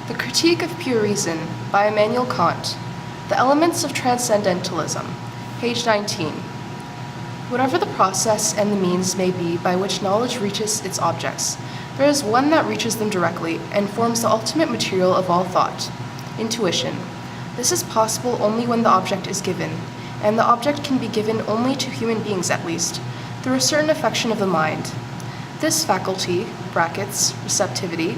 The Critique of Pure Reason by Immanuel Kant. The Elements of Transcendentalism, page 19. Whatever the process and the means may be by which knowledge reaches its objects, there is one that reaches them directly and forms the ultimate material of all thought: intuition. This is possible only when the object is given, and the object can be given only to human beings at least, through a certain affection of the mind. This faculty (receptivity)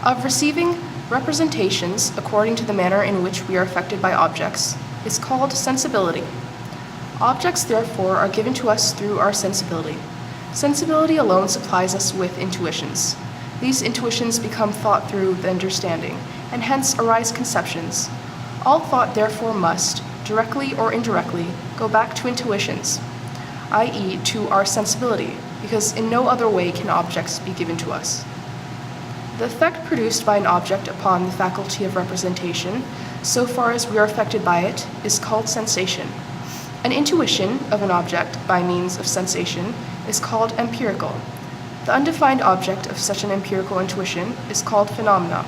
of receiving representations according to the manner in which we are affected by objects is called sensibility. Objects, therefore, are given to us through our sensibility. Sensibility alone supplies us with intuitions. These intuitions become thought through the understanding, and hence arise conceptions. All thought, therefore, must, directly or indirectly, go back to intuitions, i.e., to our sensibility, because in no other way can objects be given to us. The effect produced by an object upon the faculty of representation, so far as we are affected by it, is called sensation. An intuition of an object by means of sensation is called empirical. The undefined object of such an empirical intuition is called phenomena.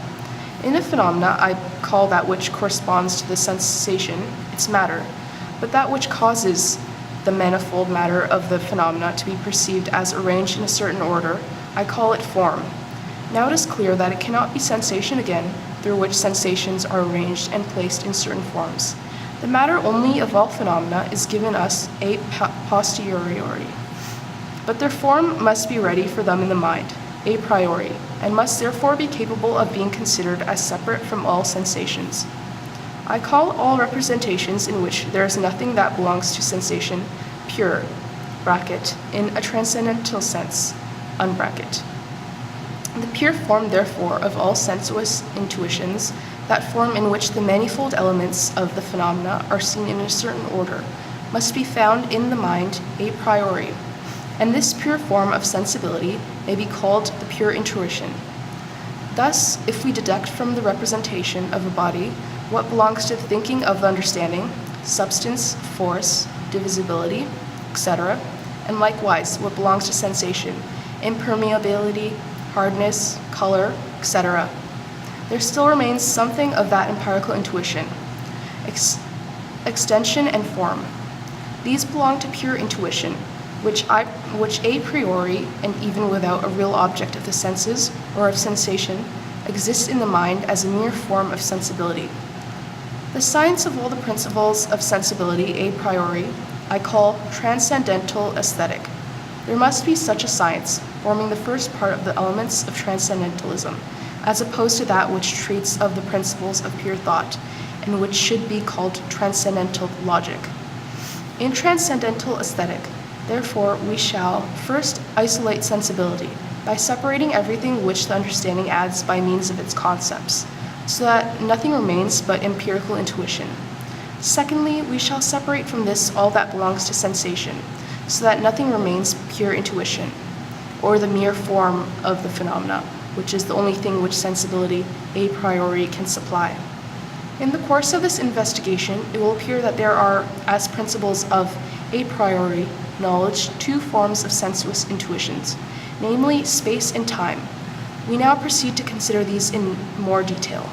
In a phenomena, I call that which corresponds to the sensation its matter, but that which causes the manifold matter of the phenomena to be perceived as arranged in a certain order, I call it form. Now it is clear that it cannot be sensation again, through which sensations are arranged and placed in certain forms. The matter only of all phenomena is given us a posteriori, but their form must be ready for them in the mind, a priori, and must therefore be capable of being considered as separate from all sensations. I call all representations in which there is nothing that belongs to sensation pure, in a transcendental sense, The pure form, therefore, of all sensuous intuitions, that form in which the manifold elements of the phenomena are seen in a certain order, must be found in the mind a priori, and this pure form of sensibility may be called the pure intuition. Thus, if we deduct from the representation of a body what belongs to the thinking of the understanding, substance, force, divisibility, etc., and likewise what belongs to sensation, impermeability, hardness, color, etc., there still remains something of that empirical intuition, extension and form. These belong to pure intuition, which a priori, and even without a real object of the senses or of sensation, exists in the mind as a mere form of sensibility. The science of all the principles of sensibility a priori I call transcendental aesthetic. There must be such a science, forming the first part of the elements of transcendentalism, as opposed to that which treats of the principles of pure thought, and which should be called transcendental logic. In transcendental aesthetic, therefore, we shall first isolate sensibility by separating everything which the understanding adds by means of its concepts, so that nothing remains but empirical intuition. Secondly, we shall separate from this all that belongs to sensation, so that nothing remains pure intuition, or the mere form of the phenomena, which is the only thing which sensibility a priori can supply. In the course of this investigation, it will appear that there are, as principles of a priori knowledge, two forms of sensuous intuitions, namely space and time. We now proceed to consider these in more detail.